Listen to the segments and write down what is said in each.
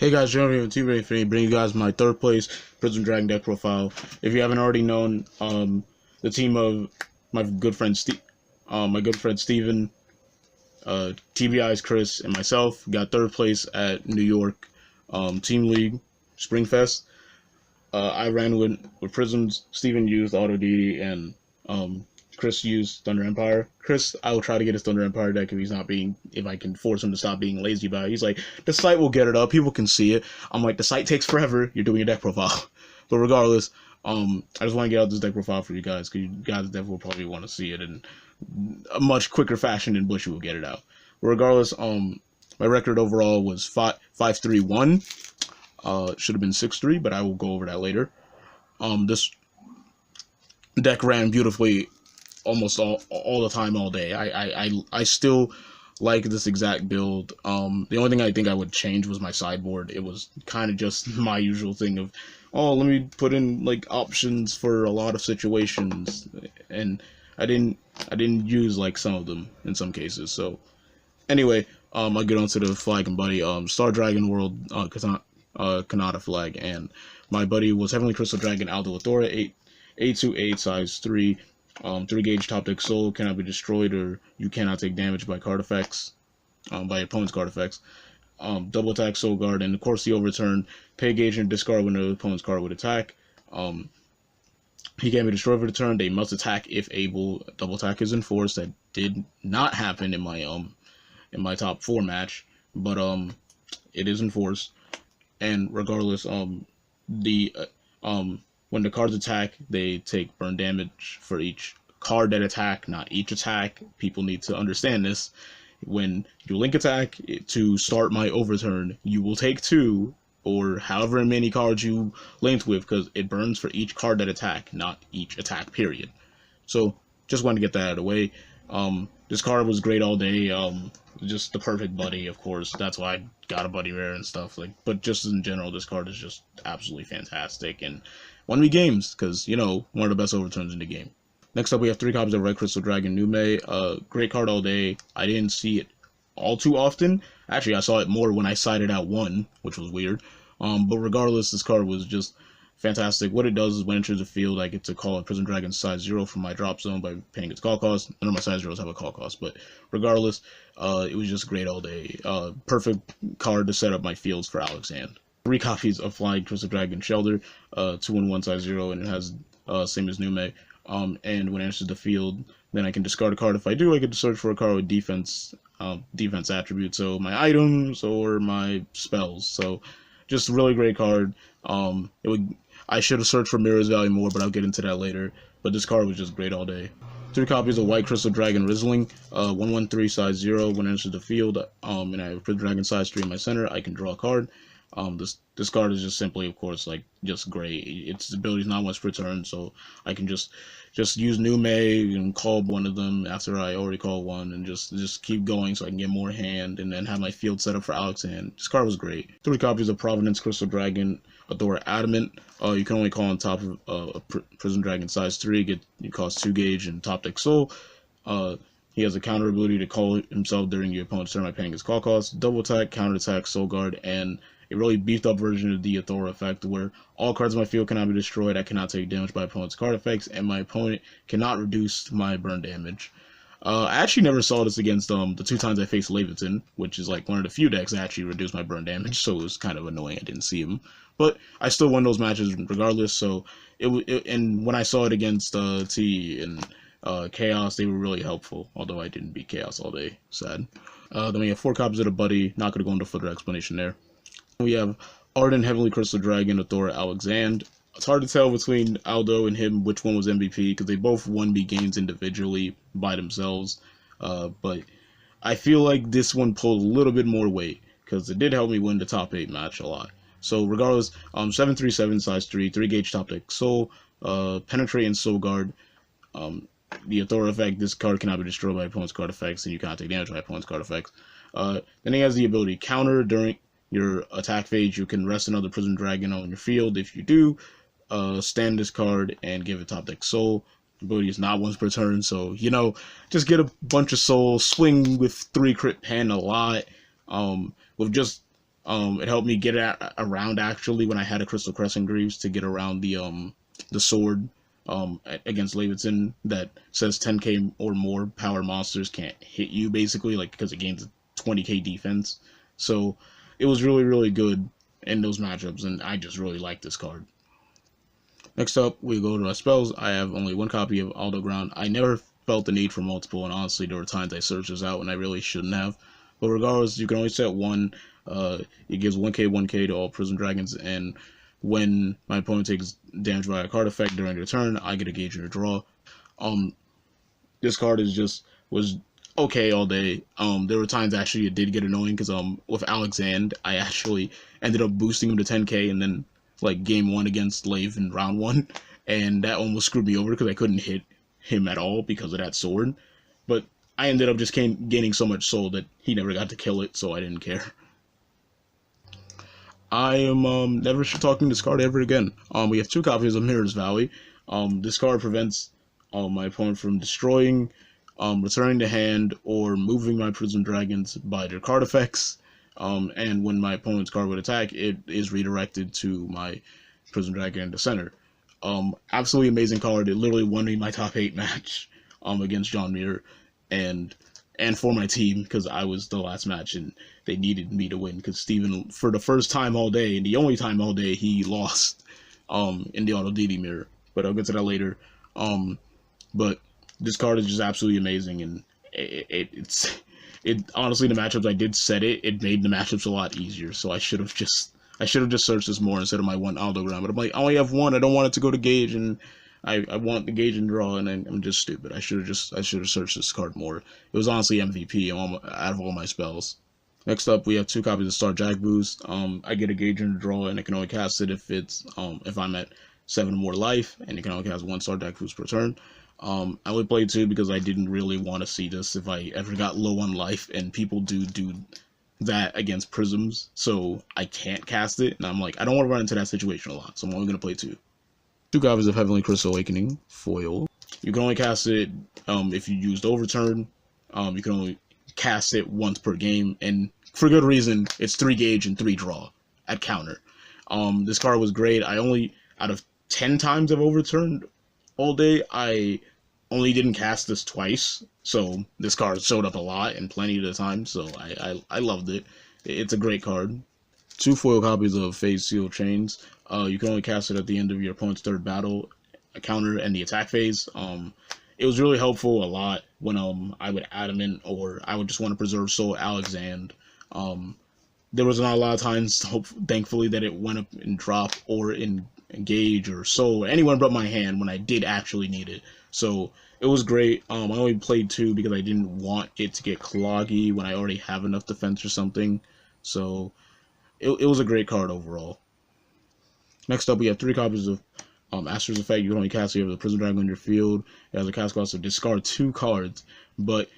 Hey guys, Jeremy from TBIInfinitey, bringing you guys my third place Prison Dragon deck profile. If you haven't already known, the team of my good friend Steven, TBI's Chris, and myself got third place at New York Team League Springfest. I ran with Prisms. Steven used Auto DD, and Chris used Thunder Empire. Chris, I will try to get his Thunder Empire deck if I can force him to stop being lazy about it. He's like, the site will get it up, people can see it. I'm like, the site takes forever, you're doing your deck profile. But regardless, I just want to get out this deck profile for you guys, because you guys definitely will probably want to see it in a much quicker fashion than Bushy will get it out. But regardless, my record overall was 5-3-1. Should have been 6-3, but I will go over that later. This deck ran beautifully almost all the time, all day. I still like this exact build. The only thing I think I would change was my sideboard. It was kind of just my usual thing of, oh, let me put in like options for a lot of situations, and I didn't use like some of them in some cases. So anyway, I'll get on to the flag and buddy. Star Dragon World Kanata flag, and my buddy was Heavenly Crystal Dragon Aldo Athora 8/8 size 3. 3-gauge top deck soul, cannot be destroyed, or you cannot take damage by card effects, by your opponent's card effects. Double attack soul guard, and of course the overturn. Pay gauge and discard when the opponent's card would attack. He can't be destroyed for the turn. They must attack if able. Double attack is enforced. That did not happen in my top 4 match, but it is enforced. And regardless, when the cards attack, they take burn damage for each card that attack, not each attack. People need to understand this. When you link attack to start my overturn, you will take 2 or however many cards you linked with, because it burns for each card that attack, not each attack, period. So just wanted to get that out of the way. This card was great all day. Just the perfect buddy, of course. That's why I got a buddy rare and stuff. But just in general, this card is just absolutely fantastic and won me games, because, you know, one of the best overturns in the game. Next up, we have 3 copies of Red Crystal Dragon Nume. Great card all day. I didn't see it all too often. Actually, I saw it more when I sided out 1, which was weird. But regardless, this card was just fantastic. What it does is when it enters the field, I get to call a Prison Dragon size 0 from my drop zone by paying its call cost. None of my size 0s have a call cost, but regardless, it was just great all day. Perfect card to set up my fields for Alexand. 3 copies of Flying Crystal Dragon Shelter, 2-in-1 size 0, and it has same as Nume. And when it enters the field, then I can discard a card. If I do, I get to search for a card with defense attributes, so my items or my spells. So just a really great card. I should have searched for Mirror's Value more, but I'll get into that later. But this card was just great all day. 3 copies of White Crystal Dragon Rizzling, 1/13 size 0. When it enters the field, and I have Prison Dragon size 3 in my center, I can draw a card. This card is just simply, of course, like, just great. Its ability is not once per turn, so I can just use Nume and call one of them after I already call one, and just keep going so I can get more hand, and then have my field set up for Alexand. This card was great. 3 copies of Providence Crystal Dragon Athora Adamant. You can only call on top of a Prison Dragon size 3. You cost 2 gauge and top deck soul. He has a counter ability to call himself during your opponent's turn by paying his call cost. Double attack, counter attack, soul guard, and a really beefed up version of the Athora effect, where all cards in my field cannot be destroyed, I cannot take damage by opponent's card effects, and my opponent cannot reduce my burn damage. I actually never saw this against the 2 times I faced Leviton, which is like one of the few decks that actually reduced my burn damage, so it was kind of annoying I didn't see him. But I still won those matches regardless, so and when I saw it against T and Chaos, they were really helpful, although I didn't beat Chaos all day, sad. Then we have 4 copies of the Buddy, not going to go into further explanation there. We have Ardent Heavenly Crystal Dragon Athora Alexand. It's hard to tell between Aldo and him which one was MVP, because they both won me games individually by themselves. But I feel like this one pulled a little bit more weight, because it did help me win the top 8 match a lot. So regardless, 7/3/7 size 3, 3-gauge top deck soul, penetrate and soul guard. The Athora effect, this card cannot be destroyed by opponent's card effects, and you cannot take damage by opponent's card effects. Then he has the ability counter during your attack phase. You can rest another Prison Dragon on your field. If you do, stand this card and give it top deck soul. The ability is not once per turn, so, you know, just get a bunch of souls, swing with 3 crit pen a lot, with just It helped me get around actually when I had a Crystal Crescent Greaves to get around the sword against Leviathan that says 10k or more power monsters can't hit you, basically, like, because it gains a 20k defense. So it was really, really good in those matchups, and I just really like this card. Next up, we go to our spells. I have only one copy of Aldo Ground. I never felt the need for multiple, and honestly, there were times I searched this out and I really shouldn't have. But regardless, you can only set one. It gives 1k, 1k to all Prism Dragons, and when my opponent takes damage by a card effect during their turn, I get a gauge or draw. This card was okay all day. There were times actually it did get annoying because with Alexander, I actually ended up boosting him to 10k, and then like game 1 against Lave in round 1, and that almost screwed me over because I couldn't hit him at all because of that sword. But I ended up just gaining so much soul that he never got to kill it, so I didn't care. I am never talking this card ever again. We have 2 copies of Mirror's Valley. This card prevents my opponent from destroying, returning to hand, or moving my Prism Dragons by their card effects. And when my opponent's card would attack, it is redirected to my Prism Dragon in the center. Absolutely amazing card. It literally won me my top 8 match against John Muir, and for my team, because I was the last match and they needed me to win, because Steven, for the first time all day, and the only time all day, he lost in the Auto DD mirror. But I'll get to that later. But this card is just absolutely amazing, and it's honestly, the matchups I did set it made the matchups a lot easier. So I should have just searched this more instead of my one Aldo Ground. But I'm like, I only have one. I don't want it to go to Gauge, and I want the Gauge and draw, and I'm just stupid. I should have searched this card more. It was honestly MVP out of all my spells. Next up, we have 2 copies of Star Jack Boost. I get a Gauge and a draw, and I can only cast it if I'm at 7 or more life, and you can only cast 1 Star Jack Boost per turn. I only played 2 because I didn't really want to see this if I ever got low on life, and people do that against Prisms, so I can't cast it, and I'm like, I don't want to run into that situation a lot, so I'm only going to play 2. 2 copies of Heavenly Crystal Awakening, foil. You can only cast it if you used Overturn. You can only cast it once per game, and for good reason. It's 3 gauge and 3 draw at counter. This card was great. I only, out of 10 times I've overturned all day, I only didn't cast this twice, so this card showed up a lot and plenty of the time, so I loved it. It's a great card. 2 foil copies of Phase Seal Chains. You can only cast it at the end of your opponent's 3rd battle, a counter, and the attack phase. It was really helpful a lot when I would Adamant, or I would just want to preserve Soul Alexander. There was not a lot of times, thankfully, that it went up in drop or in Gauge or Soul, or anyone but my hand when I did actually need it. So it was great. I only played 2 because I didn't want it to get cloggy when I already have enough defense or something. So it was a great card overall. Next up, we have 3 copies of Astra's Effect. You can only cast it if you have the Prism Dragon on your field. It has a cast cost of discard 2 cards, but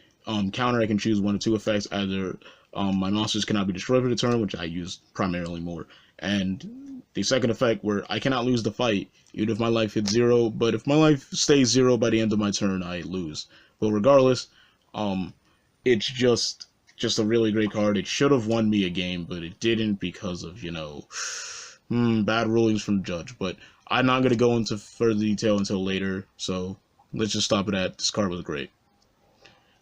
counter, I can choose 1 of 2 effects. Either my monsters cannot be destroyed for the turn, which I use primarily more, and the second effect where I cannot lose the fight, even if my life hits 0, but if my life stays 0 by the end of my turn, I lose. But regardless, it's just a really great card. It should have won me a game, but it didn't because of, bad rulings from the judge. But I'm not going to go into further detail until later, so let's just stop it at this card was great.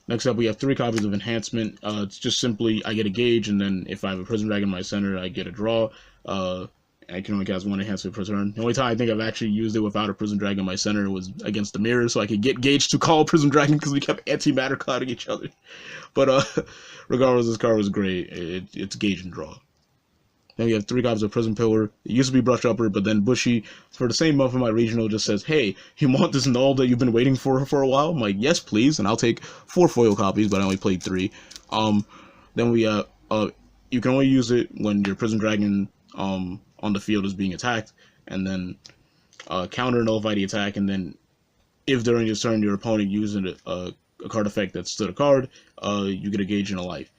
Next up, we have 3 copies of Enhancement. It's just simply, I get a Gauge, and then if I have a Prism Dragon in my center, I get a draw. I can only cast 1 Enhancement per turn. The only time I think I've actually used it without a Prism Dragon in my center was against the Mirror, so I could get Gauge to call Prism Dragon because we kept anti-matter clouding each other. But regardless, this card was great. It's Gauge and draw. Then we have 3 copies of Prism Pillar. It used to be Brush Upper, but then Bushy, for the same month of my regional, just says, hey, you want this null that you've been waiting for a while? I'm like, yes, please, and I'll take 4 foil copies, but I only played 3. Then we you can only use it when your Prism Dragon on the field is being attacked, and then counter nullify the attack, and then if during your turn your opponent uses a card effect that stood a card, you get a Gauge and a life.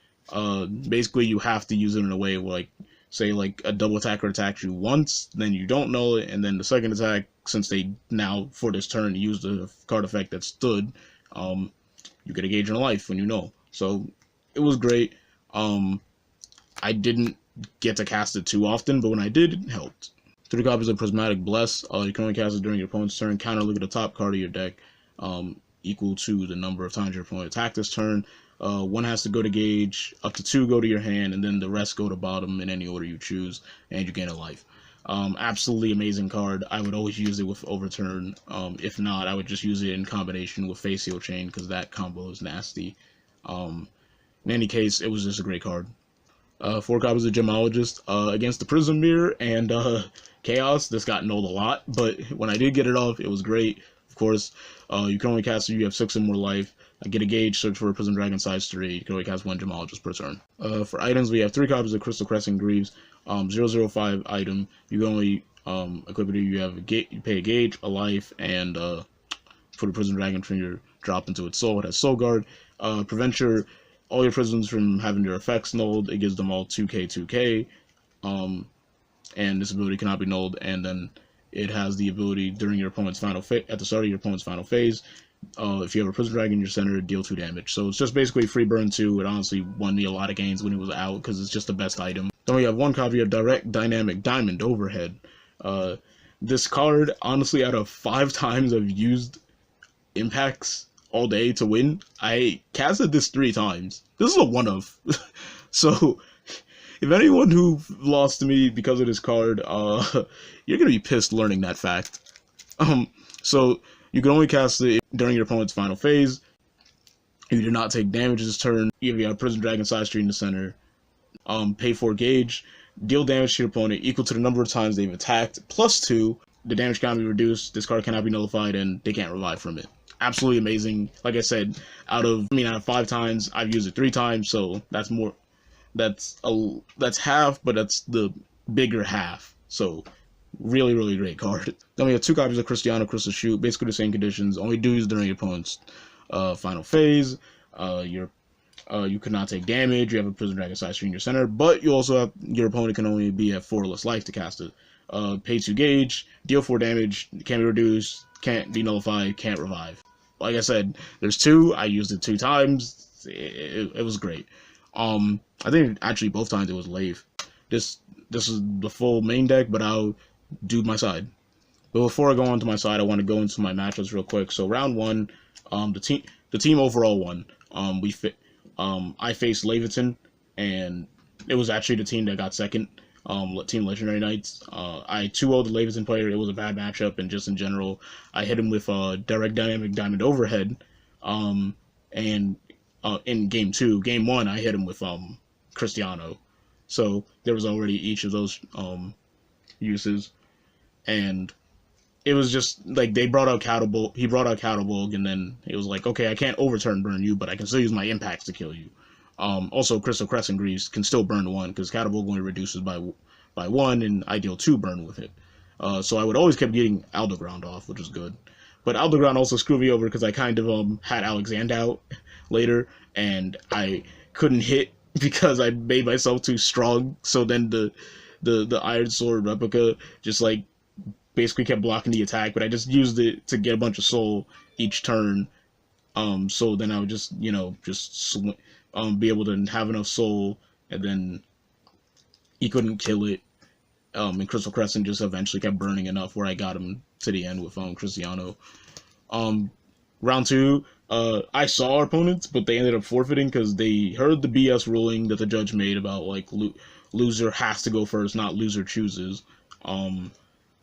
Basically, you have to use it in a way where, like, say like a double attacker attacks you once, then you don't null it, and then the second attack, since they now for this turn use the card effect that stood, you get a Gauge and a life when you null. So it was great. I didn't get to cast it too often, but when I did, it helped. 3 copies of Prismatic Bless. You can only cast it during your opponent's turn. Counter, look at the top card of your deck, equal to the number of times your opponent attacked this turn. 1 has to go to gauge, up to 2 go to your hand, and then the rest go to bottom in any order you choose, and you gain a life. Absolutely amazing card. I would always use it with Overturn. If not, I would just use it in combination with Face Seal Chain, because that combo is nasty. In any case, it was just a great card. 4 copies of Gemologist against the Prism Mirror and Chaos. This got nulled a lot, but when I did get it off, it was great. Of course, you can only cast it if you have 6 or more life. Get a gauge, search for a Prism Dragon size 3. You can only cast 1 Gemologist per turn. For items, we have 3 copies of Crystal Crescent Greaves, 005 item. You can only equip it if you have you pay a gauge, a life, and put a Prism Dragon from your drop into its soul. It has Soul Guard. Prevents all your prisms from having their effects nulled. It gives them all 2k, 2k. And this ability cannot be nulled. And then it has the ability during your opponent's final phase, at the start of your opponent's final phase, if you have a Prism Dragon in your center, deal 2 damage. So it's just basically free burn 2. It honestly won me a lot of games when it was out because it's just the best item. Then we have 1 copy of Direct Dynamic Diamond Overhead. This card, honestly, out of 5 times I've used impacts all day to win, I casted this 3 times. This is a one-of. So if anyone who lost to me because of this card, you're gonna be pissed learning that fact. So you can only cast it during your opponent's final phase. You do not take damage this turn. If you have Prism Dragon size 3 in the center, pay 4 gauge, deal damage to your opponent equal to the number of times they've attacked, plus 2. The damage cannot be reduced, this card cannot be nullified, and they can't revive from it. Absolutely amazing. Like I said, out of 5 times, I've used it 3 times, so that's more. That's half, but that's the bigger half. So really, really great card. Then we have 2 copies of Cristiano Crystal Shoot, basically the same conditions. Only do use during your opponent's final phase. You cannot take damage. You have a Prism Dragon size 3 in your center, but you also have your opponent can only be at 4 less life to cast it. Pay 2 gauge, deal 4 damage, can't be reduced, can't be nullified, can't revive. Like I said, there's 2. I used it 2 times. It was great. I think actually both times it was Lave. This is the full main deck, but I'll do my side. But before I go on to my side, I want to go into my matchups real quick. So round 1, the team overall won. I faced Laverton, and it was actually the team that got second. Team Legendary Knights. I 2-0'd the Laverton player. It was a bad matchup, and just in general, I hit him with Direct Dynamic Diamond Overhead. And in game 2, game 1, I hit him with Cristiano. So there was already each of those uses, and it was just like they brought out Catapult. He brought out Catapult, and then it was like, okay, I can't overturn burn you, but I can still use my impacts to kill you. Also, Crystal Crescent Greaves can still burn 1 because Catapult only reduces by 1, and I deal 2 burn with it. So I would always keep getting Aldeground off, which was good. But Aldeground also screwed me over because I kind of had Alexander out later, and I couldn't hit because I made myself too strong. So then the Iron Sword replica just like basically kept blocking the attack, but I just used it to get a bunch of soul each turn. So then I would just be able to have enough soul, and then he couldn't kill it. And Crystal Crescent just eventually kept burning enough where I got him to the end with Cristiano. Round 2, I saw our opponents, but they ended up forfeiting because they heard the BS ruling that the judge made about like loser has to go first, not loser chooses.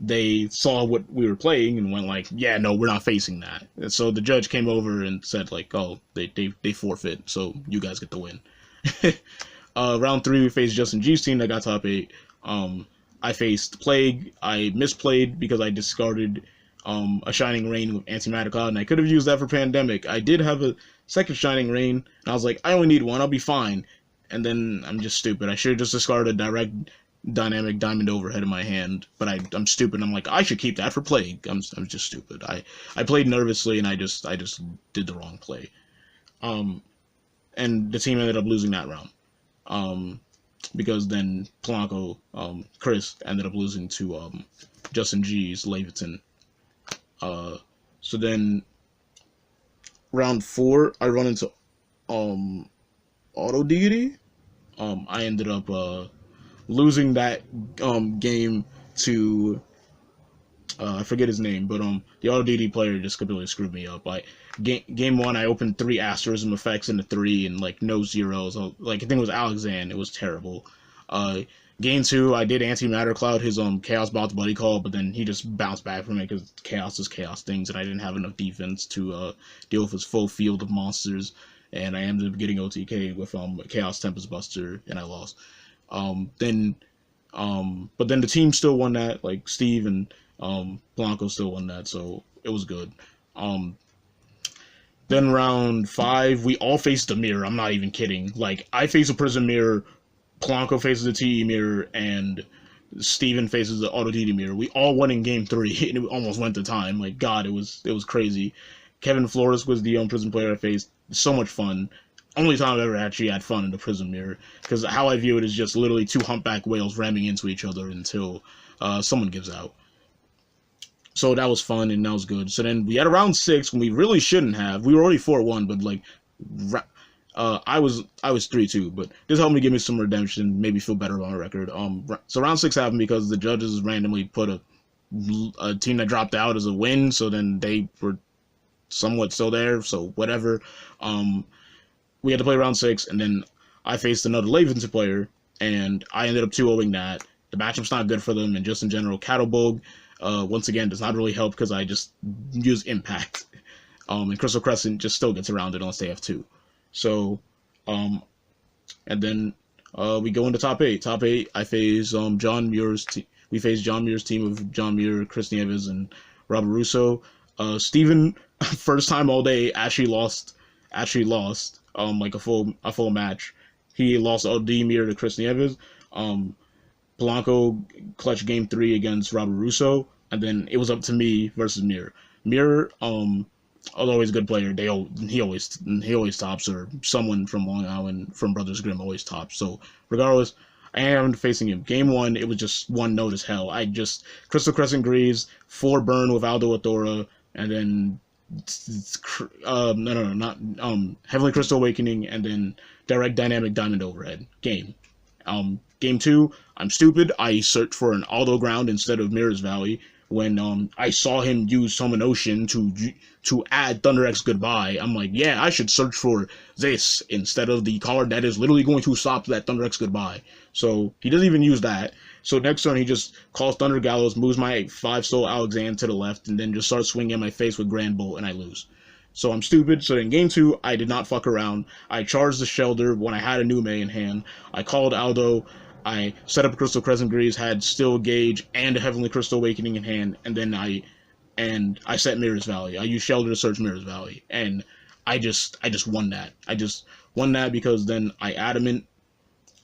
They saw what we were playing and went like, yeah, no, we're not facing that. And so the judge came over and said like, oh, they forfeit, so you guys get the win. Round 3, we faced Justin G's team that got top 8. I faced Plague. I misplayed because I discarded a Shining Rain with Antimatter Cloud, and I could have used that for Pandemic. I did have a second Shining Rain, and I was like, I only need 1, I'll be fine. And then I'm just stupid. I should have just discarded a Direct Dynamic Diamond Overhead in my hand, but I'm stupid. I'm like, I should keep that for Plague. I'm just stupid. I played nervously, and I just did the wrong play. And the team ended up losing that round. Because then Polanco, Chris ended up losing to Justin G's Laverton. So then round 4, I run into Auto Deity. I ended up losing that game to I forget his name, but the auto DD player just completely screwed me up. Like game one, I opened 3 asterism effects into 3 and like no zeros. Like I think it was Alexander. It was terrible. Game 2, I did antimatter cloud his chaos bot buddy call, but then he just bounced back from it because chaos is chaos things, and I didn't have enough defense to deal with his full field of monsters, and I ended up getting OTK with Chaos Tempest Buster, and I lost. But then the team still won that. Like Steve and Blanco still won that, so it was good. Then round 5, we all faced a mirror. I'm not even kidding. Like I face a prison mirror. Blanco faces the TE mirror, and Steven faces the auto DD mirror. We all won in game 3, and it almost went to time. Like, God, it was crazy. Kevin Flores was the prison player I faced. So much fun. Only time I've ever actually had fun in the prison mirror. Because how I view it is just literally 2 humpback whales ramming into each other until someone gives out. So that was fun, and that was good. So then we had a round 6 when we really shouldn't have. We were already 4-1, but like... I was 3-2, but this helped me give me some redemption, maybe feel better about my record. So round 6 happened because the judges randomly put a team that dropped out as a win, so then they were somewhat still there, so whatever. We had to play round 6, and then I faced another Laventon player, and I ended up 2-0ing that. The matchup's not good for them, and just in general, Cattlebug, once again, does not really help because I just use Impact. And Crystal Crescent just still gets around it unless they have 2. So, and then we go into top 8. Top 8, I face John Muir's team. We face John Muir's team of John Muir, Chris Nieves, and Robert Russo. Steven, first time all day, actually lost like a full match. He lost OD Muir to Chris Nieves. Blanco clutched game 3 against Robert Russo, and then it was up to me versus Muir. Muir, although he's a good player, he always tops, or someone from Long Island from Brothers Grimm always tops. So regardless, I am facing him. Game 1, it was just one note as hell. I just Crystal Crescent Greaves, 4 burn with Aldo Athora, and then Heavenly Crystal Awakening, and then direct Dynamic Diamond Overhead. Game 2, I'm stupid. I searched for an Aldo Ground instead of Mirror's Valley. When I saw him use Summon Ocean to add Thunder X Goodbye, I'm like, yeah, I should search for this instead of the card that is literally going to stop that Thunder X Goodbye. So he doesn't even use that. So next turn he just calls Thunder Gallows, moves my 5-soul Alexander to the left, and then just starts swinging in my face with Grand Bolt, and I lose. So I'm stupid. So in game 2, I did not fuck around. I charged the Shelter when I had a new May in hand. I called Aldo. I set up Crystal Crescent Greaves, had Still Gauge and a Heavenly Crystal Awakening in hand, and then I set Mirror's Valley. I used Shelter to search Mirror's Valley, and I just won that. I just won that because then I Adamant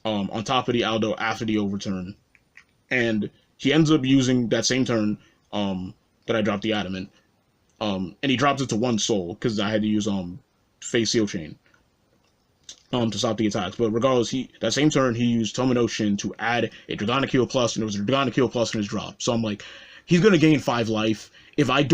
on top of the Aldo after the overturn, and he ends up using that same turn that I dropped the Adamant, and he drops it to 1 soul because I had to use Face Seal Chain to stop the attacks. But regardless, that same turn he used Tomonoshin to add a Dragonic Heal Plus, and there was a Dragonic Heal Plus in his drop. So I'm like, he's gonna gain 5 life. If I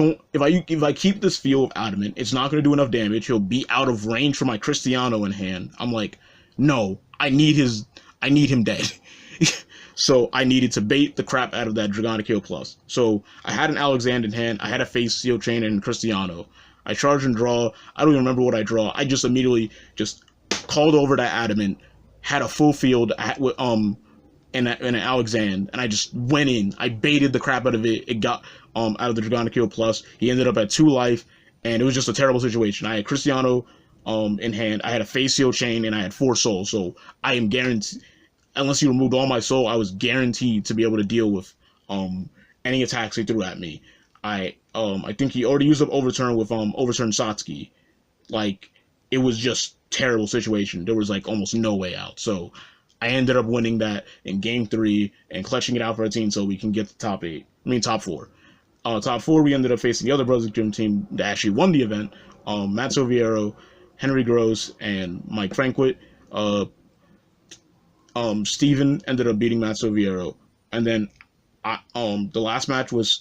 keep this feel of Adamant, it's not gonna do enough damage. He'll be out of range for my Cristiano in hand. I'm like, no, I need him dead. So I needed to bait the crap out of that Dragonic Heal Plus. So I had an Alexander in hand, I had a Face Seal Chain and Cristiano. I charge and draw. I don't even remember what I draw. I just immediately just called over that Adamant, had a full field and an Alexander, and I just went in. I baited the crap out of it. It got out of the Dragonic Heal Plus. He ended up at 2 life, and it was just a terrible situation. I had Cristiano in hand. I had a Face Seal Chain, and I had 4 souls. So I am guaranteed, unless he removed all my soul, I was guaranteed to be able to deal with any attacks he threw at me. I think he already used up Overturn with Overturn Satsuki. Like, it was just terrible situation. There was like almost no way out. So I ended up winning that in game 3 and clutching it out for our team so we can get to top 4. Top 4, we ended up facing the other Brothers Gym team that actually won the event. Matt Soviero, Henry Gross, and Mike Frankwit. Steven ended up beating Matt Soviero. And then the last match was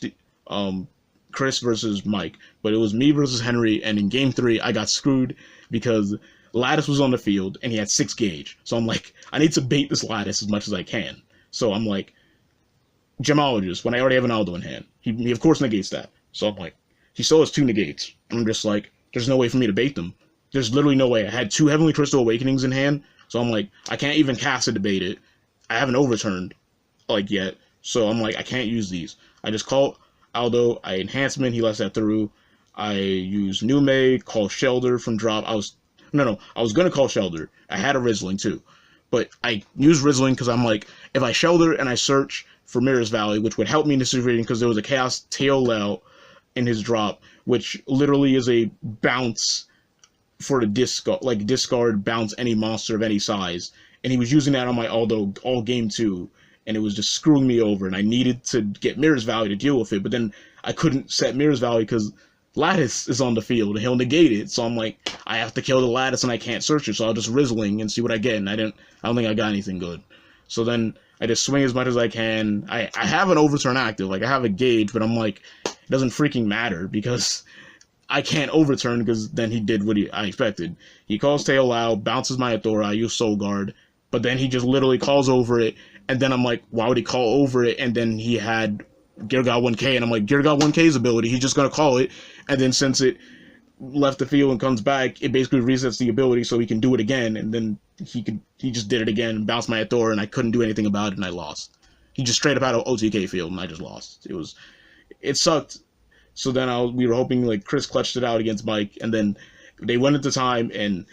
Chris versus Mike. But it was me versus Henry, and in game 3 I got screwed because Lattice was on the field, and he had 6 gauge. So I'm like, I need to bait this Lattice as much as I can. So I'm like, Gemologist, when I already have an Aldo in hand. He of course negates that. So I'm like, he still has 2 negates. I'm just like, there's no way for me to bait them. There's literally no way. I had 2 Heavenly Crystal Awakenings in hand, so I'm like, I can't even cast it to bait it. I haven't overturned, like, yet. So I'm like, I can't use these. I just call Aldo, I Enhancement, he lets that through. I use Nume, call Shelter from drop. I was gonna call Shelter. I had a Rizzling too. But I use Rizzling because I'm like, if I Shelter and I search for Mirror's Valley, which would help me in this situation because there was a Chaos Tail in his drop, which literally is a bounce for the discard, bounce any monster of any size. And he was using that on my Aldo all game 2, and it was just screwing me over, and I needed to get Mirror's Valley to deal with it, but then I couldn't set Mirror's Valley because Lattice is on the field, and he'll negate it, so I'm like, I have to kill the Lattice, and I can't search it, so I'll just Rizzling and see what I get, and I don't think I got anything good. So then I just swing as much as I can. I have an Overturn active, like, I have a Gauge, but I'm like, it doesn't freaking matter, because I can't overturn, because then he did what I expected. He calls Tail out, bounces my Athora, I use Soul Guard, but then he just literally calls over it, and then I'm like, why would he call over it? And then he had Girgot 1K, and I'm like, Girgot 1K's ability, he's just gonna call it, and then since it left the field and comes back, it basically resets the ability so he can do it again, and then he just did it again and bounced my Athora, and I couldn't do anything about it, and I lost. He just straight up had an OTK field, and I just lost. It sucked. So then we were hoping, like, Chris clutched it out against Mike, and then they went into time, and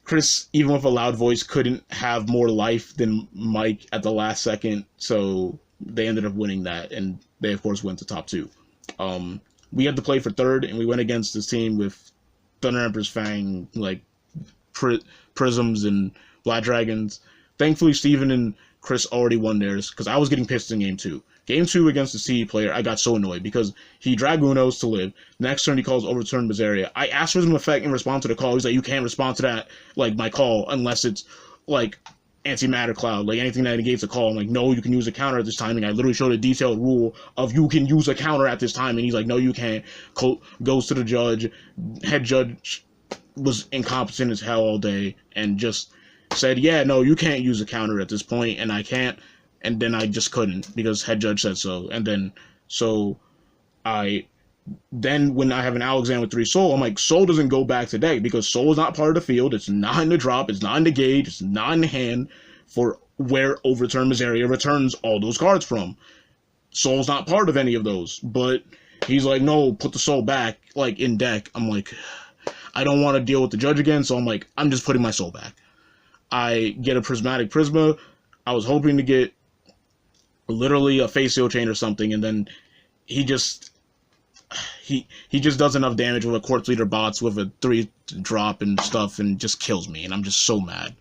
Chris, even with a loud voice, couldn't have more life than Mike at the last second, so they ended up winning that, and they, of course, went to top 2. We had to play for 3rd, and we went against this team with Thunder Emperor's Fang, like, Prisms and Black Dragons. Thankfully, Steven and Chris already won theirs, because I was getting pissed in Game 2. Game 2 against the CE player, I got so annoyed, because he Dragunos to live. Next turn, he calls Overturn Berseria. I asked for some effect in response to the call. He's like, you can't respond to that, like, my call, unless it's, like, Antimatter Cloud, like, anything that negates a call. I'm like, no, you can use a counter at this timing. I literally showed a detailed rule of you can use a counter at this time, and he's like, no, you can't. Goes to the judge. Head judge was incompetent as hell all day, and just said, yeah, no, you can't use a counter at this point, and I can't. And then I just couldn't, because head judge said so. And then, when I have an Alexander with 3 Soul, I'm like, Soul doesn't go back to deck, because Soul is not part of the field, it's not in the drop, it's not in the gauge, it's not in the hand, for where Overturn Berseria returns all those cards from. Soul's not part of any of those, but he's like, no, put the Soul back, like, in deck. I'm like, I don't want to deal with the judge again, so I'm like, I'm just putting my Soul back. I get a Prismatic Prisma. I was hoping to get literally a Face Seal Chain or something, and then he just does enough damage with a Quartz Leader bots with a 3 drop and stuff, and just kills me, and I'm just so mad.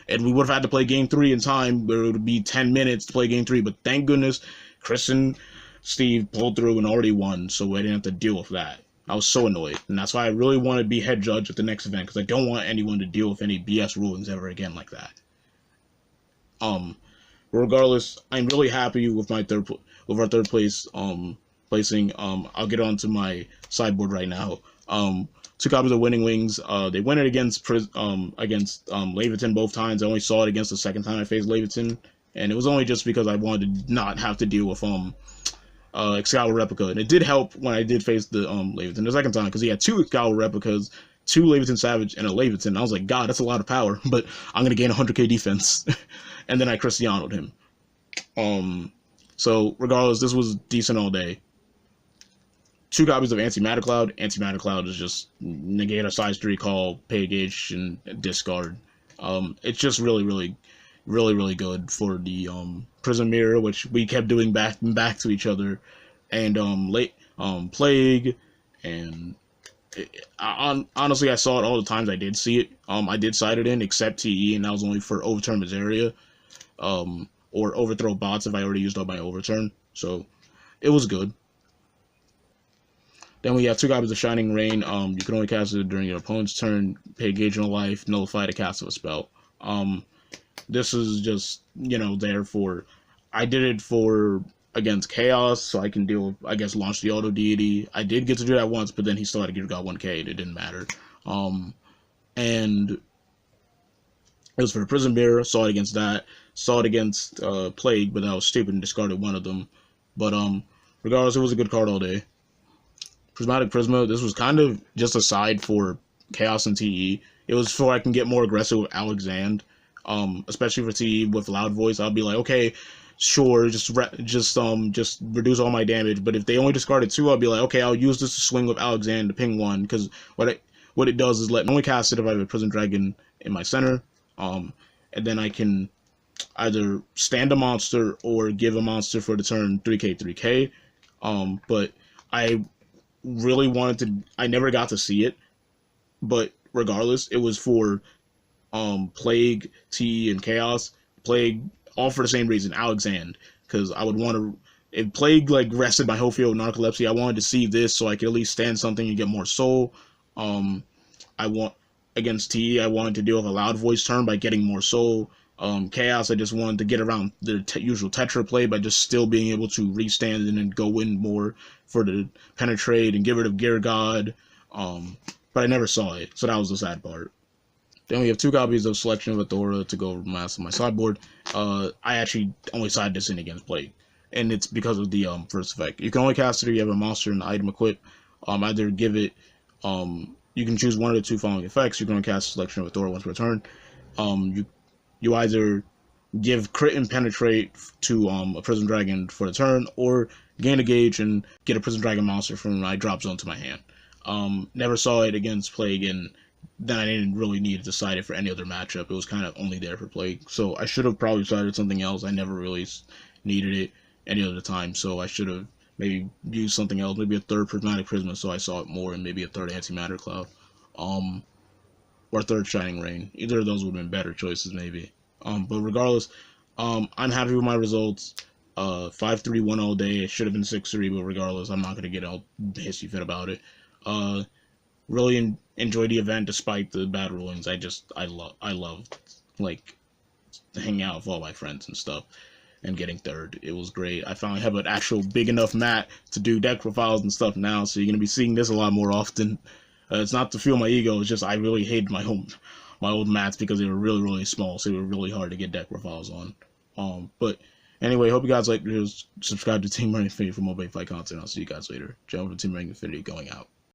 And we would have had to play Game 3 in time, where it would be 10 minutes to play Game 3, but thank goodness Chris and Steve pulled through and already won, so I didn't have to deal with that. I was so annoyed, and that's why I really want to be head judge at the next event, because I don't want anyone to deal with any BS rulings ever again like that. Regardless, I'm really happy with our third place placing. I'll get on to my sideboard right now. 2 copies of Winning Wings. They win it against Laverton both times. I only saw it against the second time I faced Laverton, and it was only just because I wanted to not have to deal with Excalibur Replica, and it did help when I did face the Laverton the second time, because he had 2 Excalibur Replicas, 2 Laverton Savage, and a Laverton. I was like, God, that's a lot of power, but I'm gonna gain 100k defense. And then I Cristiano'd him. So regardless, this was decent all day. 2 copies of Antimatter Cloud. Antimatter Cloud is just negate a size 3 call, pay a gauge, and discard. It's just really good for the Prism Mirror, which we kept doing back to each other, and Plague, and honestly, I saw it all the times I did see it. I did side it in, except TE, and that was only for Overturn Berseria, or Overthrow bots if I already used up my Overturn. So it was good. Then we have 2 copies of Shining Rain. You can only cast it during your opponent's turn, pay a gauge on a life, nullify the cast of a spell. This is just, there for, I did it for against Chaos, so I can deal with, I guess, launch the Auto Deity. I did get to do that once, but then he still had to got 1k, and it didn't matter. And it was for the Prison Mirror, saw it against that. saw it against Plague, but I was stupid and discarded one of them. But regardless, it was a good card all day. Prismatic Prisma, this was kind of just a side for Chaos and TE. It was so I can get more aggressive with Alexand, especially for TE with Loud Voice. I'll be like, okay, sure, just reduce all my damage. But if they only discarded 2, I'll be like, okay, I'll use this to swing with Alexand to ping 1, because what it does is let me only cast it if I have a Prison Dragon in my center, and then I can either stand a monster or give a monster for the turn 3k. But I really wanted to. I never got to see it, but regardless, it was for Plague, TE, and Chaos. Plague, all for the same reason, Alexand, because I would want to. If Plague like rested my whole field with Narcolepsy, I wanted to see this so I could at least stand something and get more soul. I want against TE, I wanted to deal with a Loud Voice turn by getting more soul. Chaos, I just wanted to get around the usual Tetra play by just still being able to restand and then go in more for the penetrate and get rid of Gear God. But I never saw it, so that was the sad part. Then we have 2 copies of Selection of Athora to go mass on my sideboard. I actually only side this in against Plague, and it's because of the first effect. You can only cast it if you have a monster and an item equipped. Either give it, you can choose one of the 2 following effects. You can only cast Selection of Athora once per turn. You either give crit and penetrate to a Prison Dragon for the turn, or gain a gauge and get a Prison Dragon monster from my drop zone to my hand. Never saw it against Plague, and then I didn't really need to decide it for any other matchup. It was kind of only there for Plague, so I should have probably decided something else. I never really needed it any other time, so I should have maybe used something else, maybe a 3rd Prismatic Prisma so I saw it more, and maybe a 3rd Antimatter Cloud, or a 3rd Shining Rain. Either of those would have been better choices, maybe. But regardless, I'm happy with my results. 5-3-1 all day. It should have been 6-3, but regardless, I'm not going to get all hissy fit about it. Really enjoyed the event despite the bad rulings. I loved like hanging out with all my friends and stuff and getting 3rd. It was great. I finally have an actual big enough mat to do deck profiles and stuff now, so you're going to be seeing this a lot more often. It's not to feel my ego, it's just I really hated my old mats because they were really, really small, so they were really hard to get deck profiles on. But anyway, hope you guys like this. Subscribe to TeamBurningInfinitey for more Buddyfight content. I'll see you guys later. Jump to TeamBurningInfinitey going out.